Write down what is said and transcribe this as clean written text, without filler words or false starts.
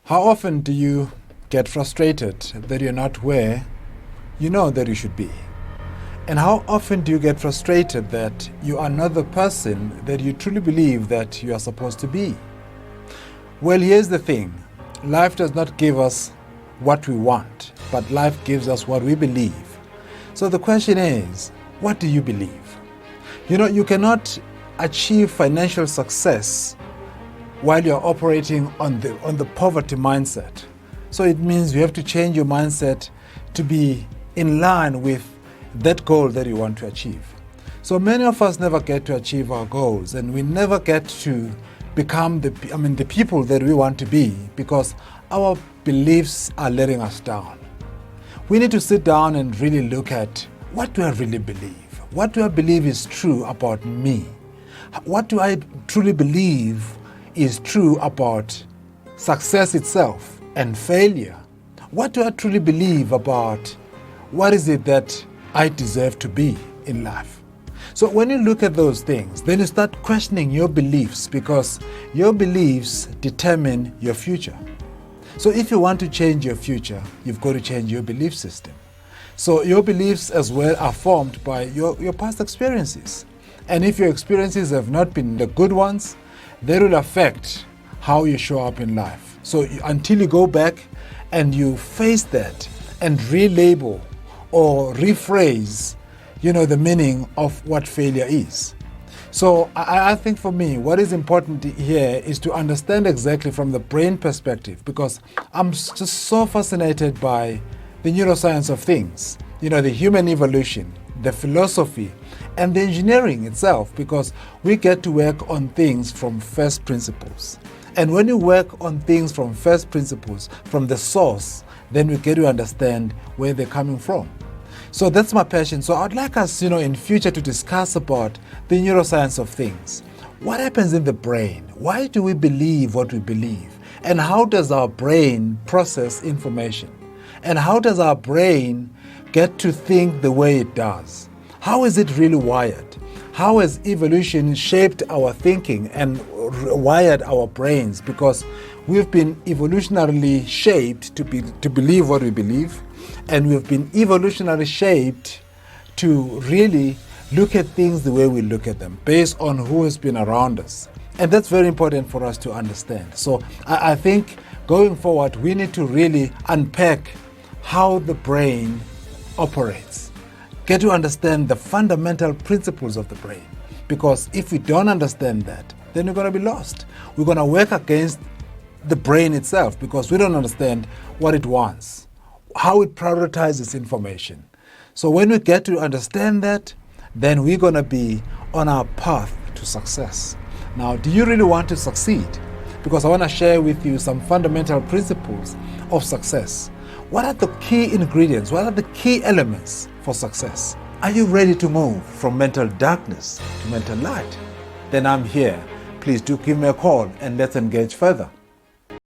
How often do you get frustrated that you're not where you know that you should be? And how often do you get frustrated that you are not the person that you truly believe that you are supposed to be? Well, here's the thing. Life does not give us what we want, but life gives us what we believe. So the question is, what do you believe? You cannot achieve financial success while you're operating on the poverty mindset. So it means you have to change your mindset to be in line with that goal that you want to achieve. So many of us never get to achieve our goals, and we never get to become the people that we want to be because our beliefs are letting us down. We need to sit down and really look at, what do I really believe? What do I believe is true about me? What do I truly believe is true about success itself and failure? What do I truly believe about what is it that I deserve to be in life? So when you look at those things, then you start questioning your beliefs, because your beliefs determine your future. So if you want to change your future, you've got to change your belief system. So your beliefs as well are formed by your past experiences. And if your experiences have not been the good ones, they will affect how you show up in life. So until you go back and you face that and relabel or rephrase, the meaning of what failure is. So I think for me, what is important here is to understand exactly from the brain perspective, because I'm just so fascinated by the neuroscience of things, the human evolution, the philosophy, and the engineering itself, because we get to work on things from first principles. And when you work on things from first principles, from the source, then we get to understand where they're coming from. So that's my passion. So I'd like us, in future to discuss about the neuroscience of things. What happens in the brain? Why do we believe what we believe? And how does our brain process information? And how does our brain get to think the way it does? How is it really wired? How has evolution shaped our thinking and wired our brains? Because we've been evolutionarily shaped to believe what we believe, and we've been evolutionarily shaped to really look at things the way we look at them, based on who has been around us. And that's very important for us to understand. So I think going forward, we need to really unpack how the brain operates. Get to understand the fundamental principles of the brain. Because if we don't understand that, then we're going to be lost. We're going to work against the brain itself because we don't understand what it wants, how it prioritizes information. So when we get to understand that, then we're going to be on our path to success. Now, do you really want to succeed? Because I want to share with you some fundamental principles of success. What are the key ingredients? What are the key elements for success? Are you ready to move from mental darkness to mental light? Then I'm here. Please do give me a call and let's engage further.